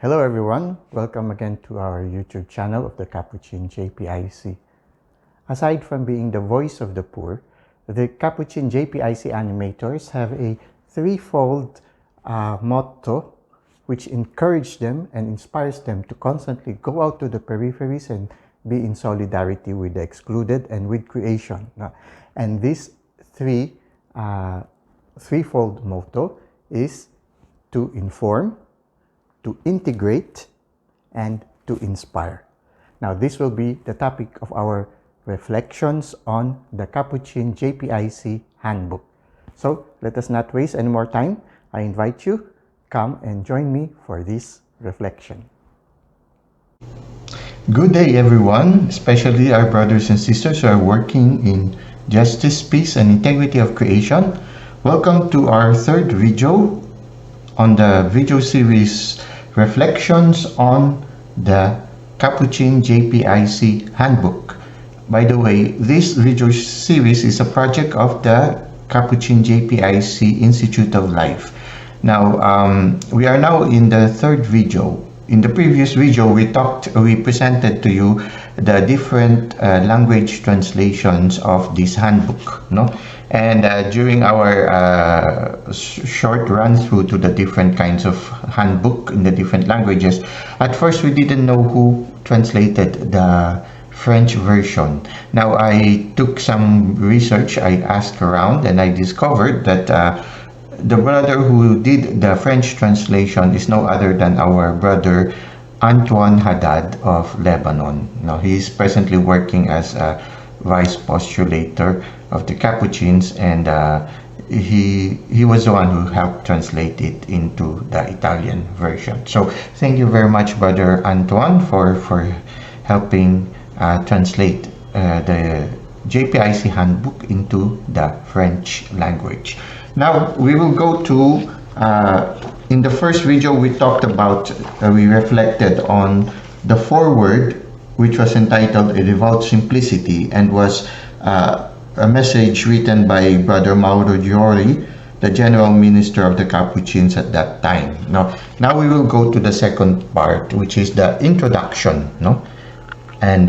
Hello everyone, welcome again to our YouTube channel of the Capuchin JPIC. Aside from being the voice of the poor, the Capuchin JPIC animators have a threefold motto which encourages them and inspires them to constantly go out to the peripheries and be in solidarity with the excluded and with creation. And this threefold motto is to inform, to integrate, and to inspire. Now, this will be the topic of our reflections on the Capuchin JPIC Handbook. So, let us not waste any more time. I invite you, come and join me for this reflection. Good day, everyone, especially our brothers and sisters who are working in justice, peace, and integrity of creation. Welcome to our third video on the video series Reflections on the Capuchin JPIC Handbook. By the way, this video series is a project of the Capuchin JPIC Institute of Life. Now, we are now in the third video. In the previous video, we presented to you the different language translations of this handbook, no? And during our short run through to the different kinds of handbook in the different languages, at first we didn't know who translated the French version. Now, I took some research, I asked around, and I discovered that the brother who did the French translation is no other than our brother Antoine Haddad of Lebanon. Now, he is presently working as a vice postulator of the Capuchins, and he was the one who helped translate it into the Italian version. So thank you very much, Brother Antoine, for helping translate the JPIC handbook into the French language. Now we will go to in the first video we talked about we reflected on the foreword, which was entitled A Devout Simplicity, and was a message written by Brother Mauro Giori, the General Minister of the Capuchins at that time. Now we will go to the second part, which is the introduction, and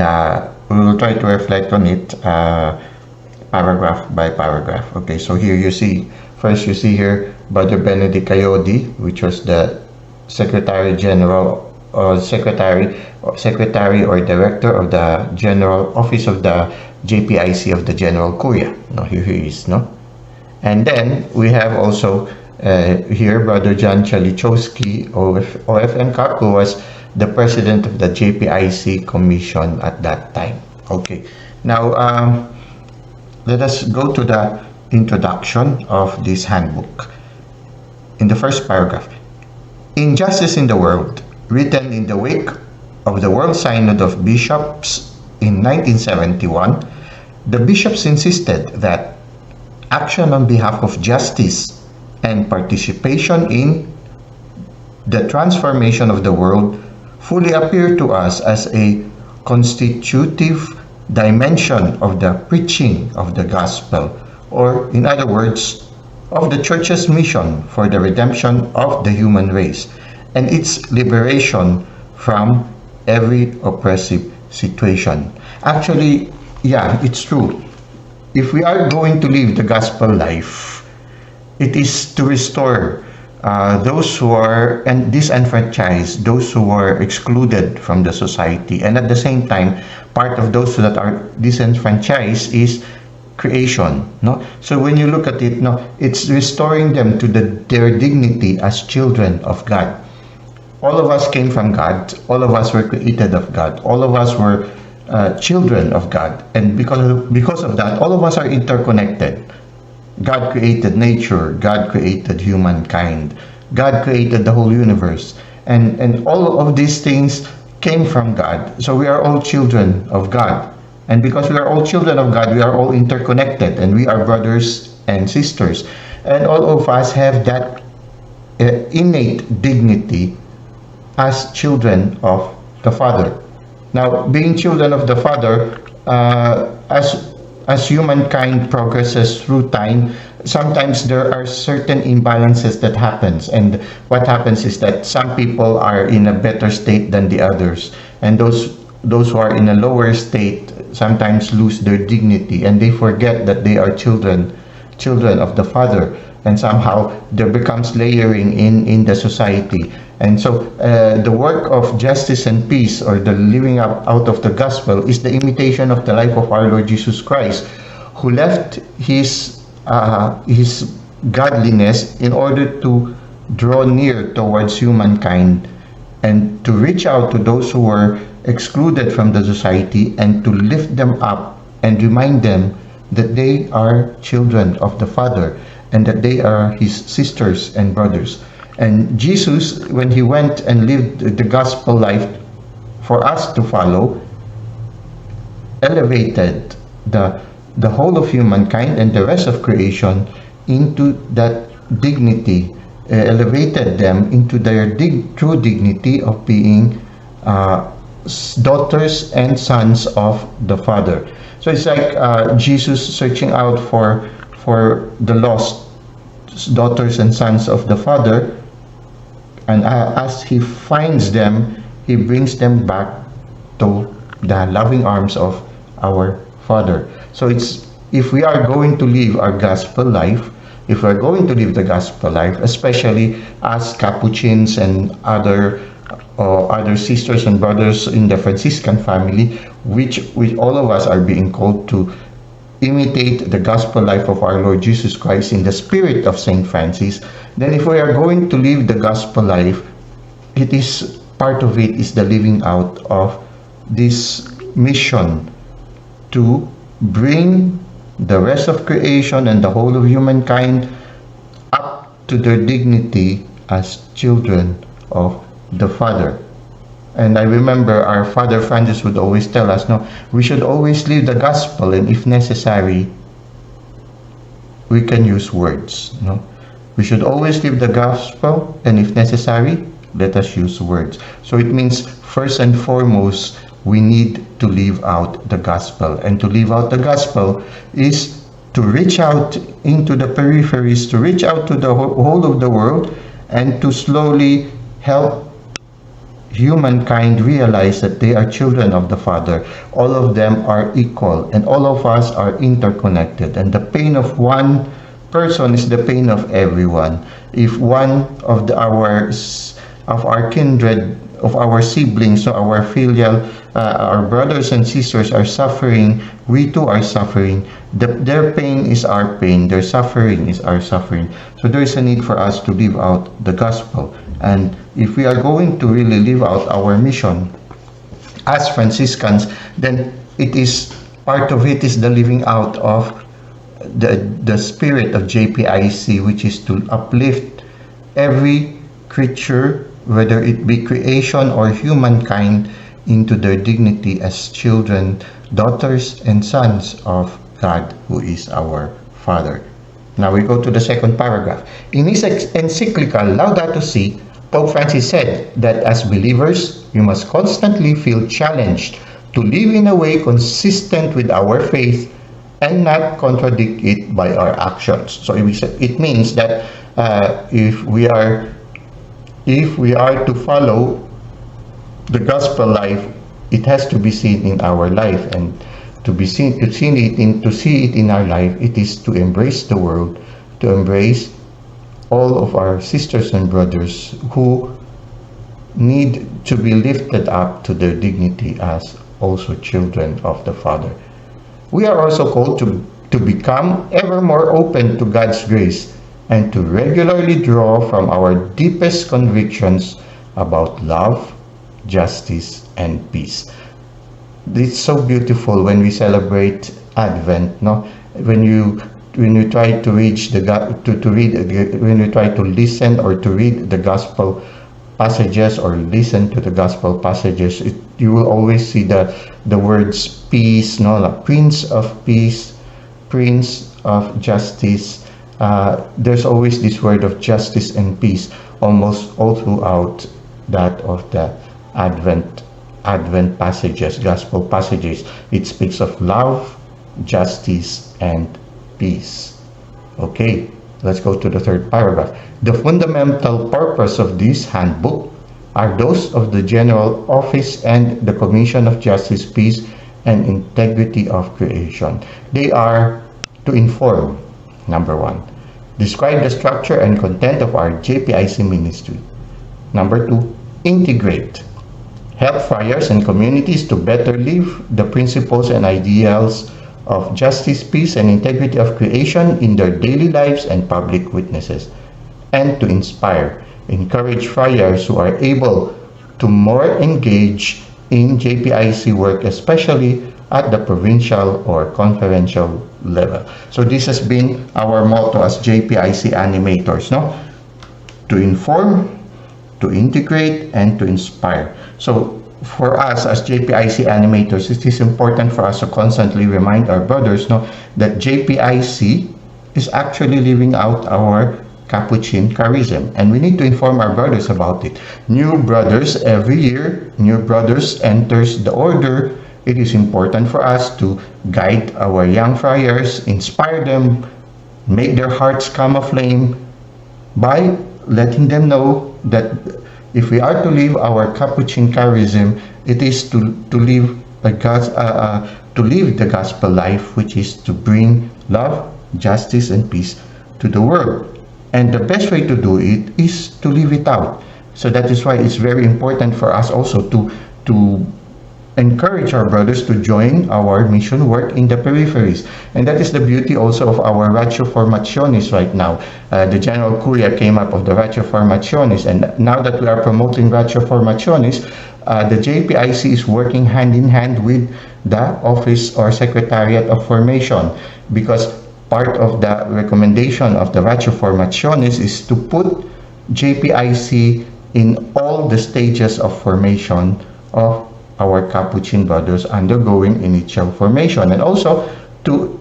we will try to reflect on it paragraph by paragraph. Okay, so here you see, first you see here Brother Benedict Coyote, which was the Secretary General or Secretary or Director of the General Office of the JPIC of the General Curia. Here he is, And then we have also here Brother John Chalichowski, OFM Cap, who was the President of the JPIC Commission at that time. Okay, now let us go to the introduction of this handbook. In the first paragraph, Injustice in the World, written in the wake of the World Synod of Bishops in 1971, the bishops insisted that action on behalf of justice and participation in the transformation of the world fully appear to us as a constitutive dimension of the preaching of the gospel, or in other words, of the Church's mission for the redemption of the human race and its liberation from every oppressive situation. Actually, yeah, it's true. If we are going to live the gospel life, it is to restore those who are disenfranchised, those who are excluded from the society, and at the same time, part of those that are disenfranchised is creation. So when you look at it, it's restoring them to their dignity as children of God. All of us came from God. All of us were created of God. All of us were children of God, and because of that, all of us are interconnected. God created nature, God created humankind, God created the whole universe, and all of these things came from God. So we are all children of God, and because we are all children of God, we are all interconnected, and we are brothers and sisters, and all of us have that innate dignity as children of the Father. Now, being children of the Father, as humankind progresses through time, sometimes there are certain imbalances that happens, and what happens is that some people are in a better state than the others, and those who are in a lower state sometimes lose their dignity, and they forget that they are children of the Father, and somehow there becomes layering in the society. And so the work of justice and peace, or the living out of the gospel, is the imitation of the life of our Lord Jesus Christ, who left his godliness in order to draw near towards humankind and to reach out to those who were excluded from the society, and to lift them up and remind them that they are children of the Father and that they are his sisters and brothers. And Jesus, when he went and lived the gospel life for us to follow, elevated the whole of humankind and the rest of creation into that dignity, elevated them into their true dignity of being daughters and sons of the Father. So it's like Jesus searching out for the lost daughters and sons of the Father, and as he finds them, he brings them back to the loving arms of our Father. So it's, if we are going to live our gospel life, if we are going to live the gospel life, especially as Capuchins and other sisters and brothers in the Franciscan family, which all of us are being called to imitate the gospel life of our Lord Jesus Christ in the spirit of Saint Francis, then if we are going to live the gospel life, it is part of it is the living out of this mission to bring the rest of creation and the whole of humankind up to their dignity as children of the Father. And I remember our Father Francis would always tell us, no, we should always live the gospel, and if necessary, we can use words. No, we should always live the gospel, and if necessary, let us use words. So it means, first and foremost, we need to live out the gospel, and to live out the gospel is to reach out into the peripheries, to reach out to the whole of the world, and to slowly help humankind realize that they are children of the Father. All of them are equal, and all of us are interconnected, and the pain of one person is the pain of everyone. If one of our kindred, of our siblings, or our filial, our brothers and sisters are suffering, we too are suffering. Their pain is our pain, their suffering is our suffering. So there is a need for us to live out the gospel. And if we are going to really live out our mission as Franciscans, then it is, part of it is the living out of the spirit of JPIC, which is to uplift every creature, whether it be creation or humankind, into their dignity as children, daughters, and sons of God, who is our Father. Now we go to the second paragraph. In his encyclical Laudato Si, Pope Francis said that as believers, we must constantly feel challenged to live in a way consistent with our faith and not contradict it by our actions. So it means that if we are to follow the gospel life, it has to be seen in our life, and to see it in our life, it is to embrace the world, to embrace all of our sisters and brothers who need to be lifted up to their dignity as also children of the Father. We are also called to become ever more open to God's grace and to regularly draw from our deepest convictions about love, justice, and peace. It's so beautiful when we celebrate Advent, no? When you try to when you try to listen or to read the gospel passages or listen to the gospel passages, you will always see the words peace, no? Like Prince of Peace, Prince of Justice. There's always this word of justice and peace almost all throughout that of the Advent passages, gospel passages. It speaks of love, justice, and peace. Okay, let's go to the third paragraph. The fundamental purpose of this handbook are those of the General Office and the Commission of Justice, Peace, and Integrity of Creation. They are to inform, number one, describe the structure and content of our JPIC ministry. Number two, integrate, help friars and communities to better live the principles and ideals of justice, peace, and integrity of creation in their daily lives and public witnesses. And to inspire, encourage friars who are able to more engage in JPIC work, especially at the provincial or conferential level. So this has been our motto as JPIC animators, no? To inform, to integrate, and to inspire. So for us as JPIC animators, it is important for us to constantly remind our brothers, no, that JPIC is actually living out our Capuchin charism, and we need to inform our brothers about it. New brothers every year, new brothers enters the order. It is important for us to guide our young friars, inspire them, make their hearts come aflame by letting them know that if we are to live our Capuchin charism, it is to live the gospel life, which is to bring love, justice, and peace to the world. And the best way to do it is to live it out. So that is why it's very important for us also to encourage our brothers to join our mission work in the peripheries. And that is the beauty also of our Ratio Formationis right now. The General Curia came up with the Ratio Formationis, and now that we are promoting Ratio Formationis, the JPIC is working hand in hand with the Office or Secretariat of Formation, because part of the recommendation of the Ratio Formationis is to put JPIC in all the stages of formation of our Capuchin brothers undergoing initial formation, and also to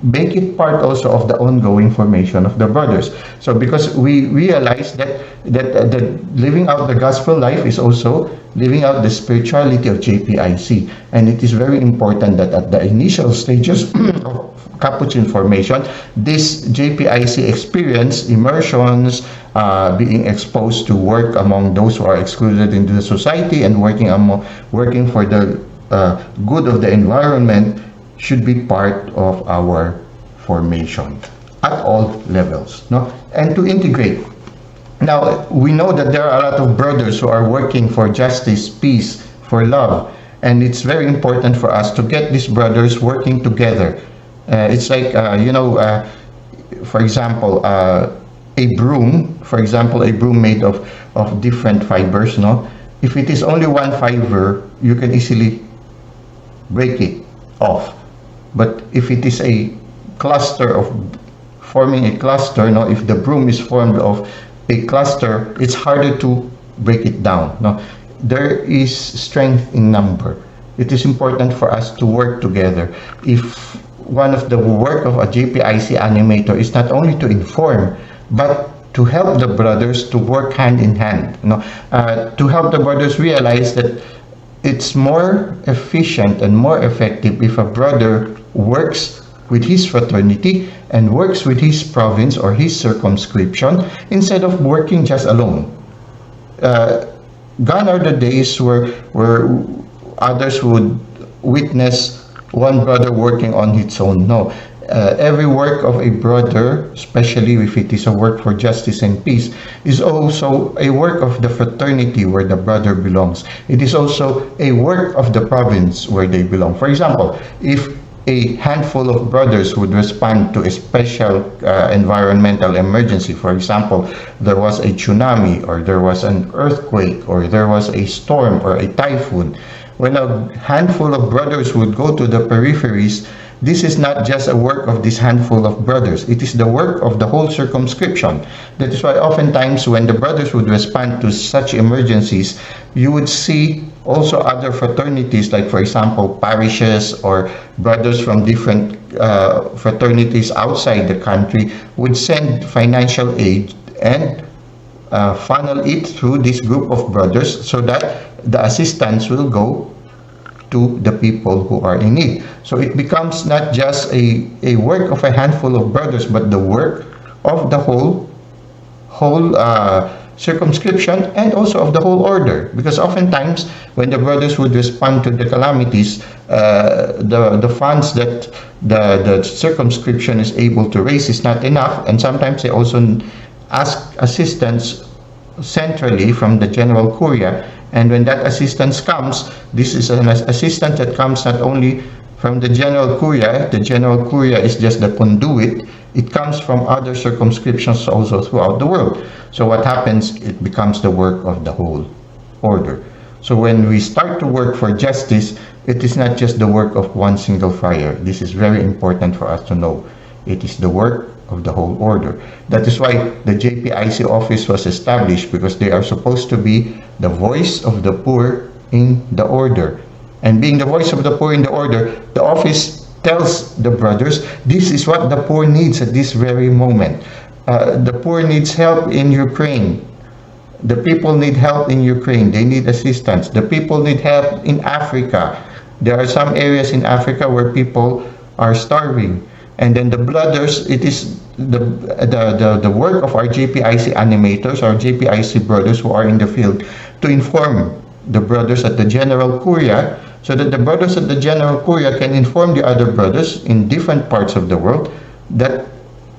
make it part also of the ongoing formation of the brothers. So because we realize that living out the gospel life is also living out the spirituality of JPIC, and it is very important that at the initial stages of Capuchin formation, this JPIC experience immersions, being exposed to work among those who are excluded into the society, and working for the good of the environment, should be part of our formation at all levels, no? And to integrate. Now, we know that there are a lot of brothers who are working for justice, peace, for love, and it's very important for us to get these brothers working together. It's like, for example, a broom made of different fibers, no? If it is only one fiber, you can easily break it off. But if it is a cluster forming a cluster, no, if the broom is formed of a cluster, it's harder to break it down. No, there is strength in number. It is important for us to work together. If one of the work of a JPIC animator is not only to inform, but to help the brothers to work hand in hand, to help the brothers realize that it's more efficient and more effective if a brother works with his fraternity and works with his province or his circumscription instead of working just alone. Gone are the days where others would witness one brother working on its own. No. Every work of a brother, especially if it is a work for justice and peace, is also a work of the fraternity where the brother belongs. It is also a work of the province where they belong. For example, if a handful of brothers would respond to a special environmental emergency, for example, there was a tsunami, or there was an earthquake, or there was a storm or a typhoon, when a handful of brothers would go to the peripheries, this is not just a work of this handful of brothers. It is the work of the whole circumscription. That is why oftentimes when the brothers would respond to such emergencies, you would see also other fraternities, like for example, parishes or brothers from different fraternities outside the country would send financial aid and funnel it through this group of brothers so that the assistance will go to the people who are in need. So it becomes not just a work of a handful of brothers, but the work of the whole circumscription and also of the whole order. Because oftentimes when the brothers would respond to the calamities, the funds that the circumscription is able to raise is not enough, and sometimes they also ask assistance centrally from the General Curia. And when that assistance comes, this is an assistance that comes not only from the General Curia. The General Curia is just the conduit. It comes from other circumscriptions also throughout the world. So what happens, it becomes the work of the whole order. So when we start to work for justice, it is not just the work of one single friar. This is very important for us to know. It is the work of the whole order. That is why the JPIC office was established, because they are supposed to be the voice of the poor in the order. And being the voice of the poor in the order, the office tells the brothers, this is what the poor needs at this very moment. The poor needs help in Ukraine. The people need help in Ukraine. They need assistance. The people need help in Africa. There are some areas in Africa where people are starving. And then the brothers, it is the work of our JPIC animators, our JPIC brothers who are in the field, to inform the brothers at the General Curia, so that the brothers at the General Curia can inform the other brothers in different parts of the world that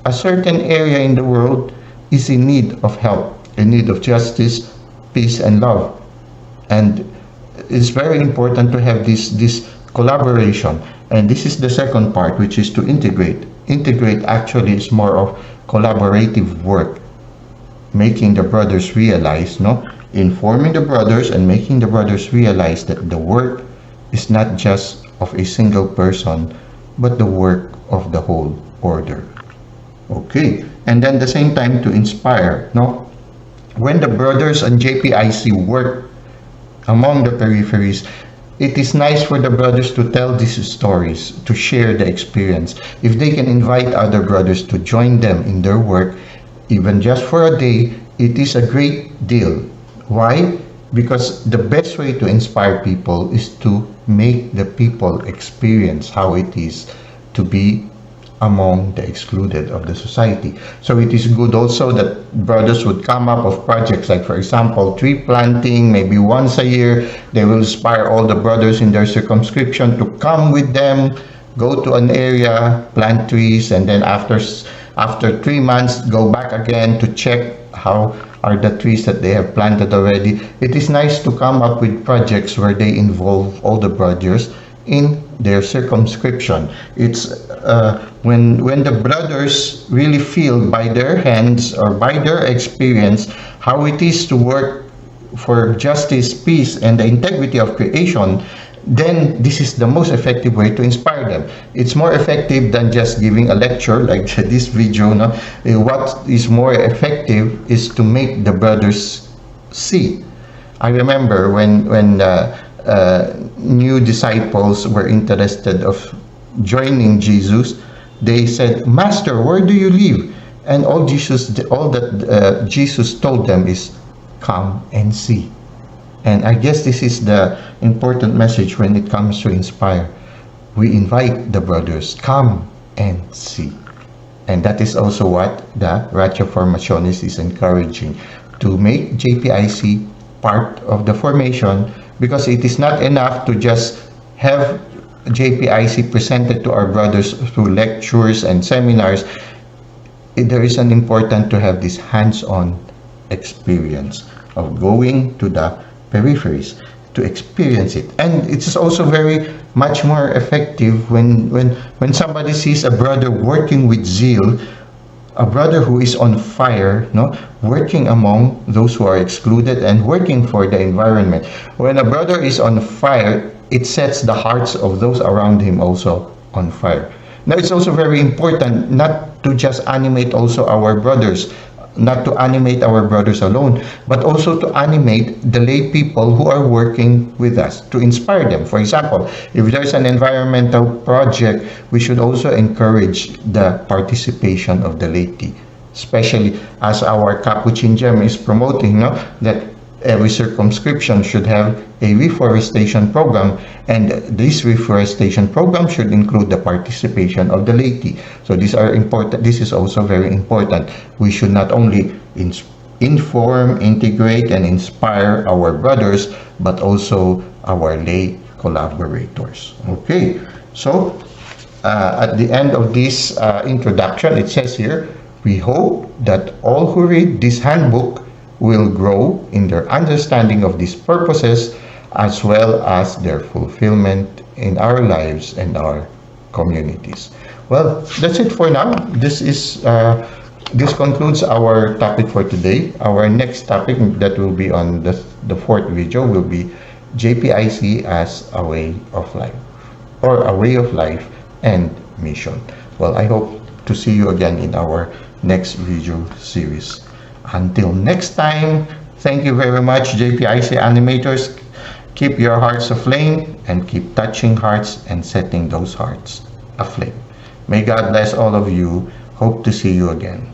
a certain area in the world is in need of help, in need of justice, peace, and love. And it's very important to have this collaboration. And this is the second part, which is to integrate. Integrate actually is more of collaborative work, making the brothers realize, informing the brothers and making the brothers realize that the work is not just of a single person, but the work of the whole order. Okay, and then at the same time to inspire. When the brothers and JPIC work among the peripheries, it is nice for the brothers to tell these stories, to share the experience. If they can invite other brothers to join them in their work, even just for a day, it is a great deal. Why? Because the best way to inspire people is to make the people experience how it is to be among the excluded of the society. So it is good also that brothers would come up with projects like, for example, tree planting, maybe once a year. They will inspire all the brothers in their circumscription to come with them, go to an area, plant trees, and then after 3 months, go back again to check how are the trees that they have planted already. It is nice to come up with projects where they involve all the brothers in their circumscription. It's when the brothers really feel by their hands or by their experience how it is to work for justice, peace, and the integrity of creation, then this is the most effective way to inspire them. It's more effective than just giving a lecture like this video. What is more effective is to make the brothers see. I remember when new disciples were interested of joining Jesus, they said, "Master, where do you live?" And all that Jesus told them is, "Come and see." And I guess this is the important message when it comes to inspire. We invite the brothers, come and see. And that is also what the Ratio Formationis is encouraging, to make JPIC part of the formation, because it is not enough to just have JPIC presented to our brothers through lectures and seminars. There is an important to have this hands-on experience of going to the peripheries to experience it. And it's also very much more effective when somebody sees a brother working with zeal, a brother who is on fire, working among those who are excluded and working for the environment. When a brother is on fire, it sets the hearts of those around him also on fire. Now, it's also very important not to just animate also our brothers, not to animate our brothers alone, but also to animate the lay people who are working with us, to inspire them. For example, if there's an environmental project, we should also encourage the participation of the laity, especially as our Capuchin Gem is promoting, that every circumscription should have a reforestation program, and this reforestation program should include the participation of the laity. So these are important. This is also very important. We should not only inform, integrate, and inspire our brothers, but also our lay collaborators. Okay, so at the end of this introduction, it says here, we hope that all who read this handbook will grow in their understanding of these purposes, as well as their fulfillment in our lives and our communities. Well, that's it for now. This concludes our topic for today. Our next topic that will be on the fourth video will be JPIC as a way of life, or a way of life and mission. Well, I hope to see you again in our next video series. Until next time, thank you very much, JPIC animators. Keep your hearts aflame and keep touching hearts and setting those hearts aflame. May God bless all of you. Hope to see you again.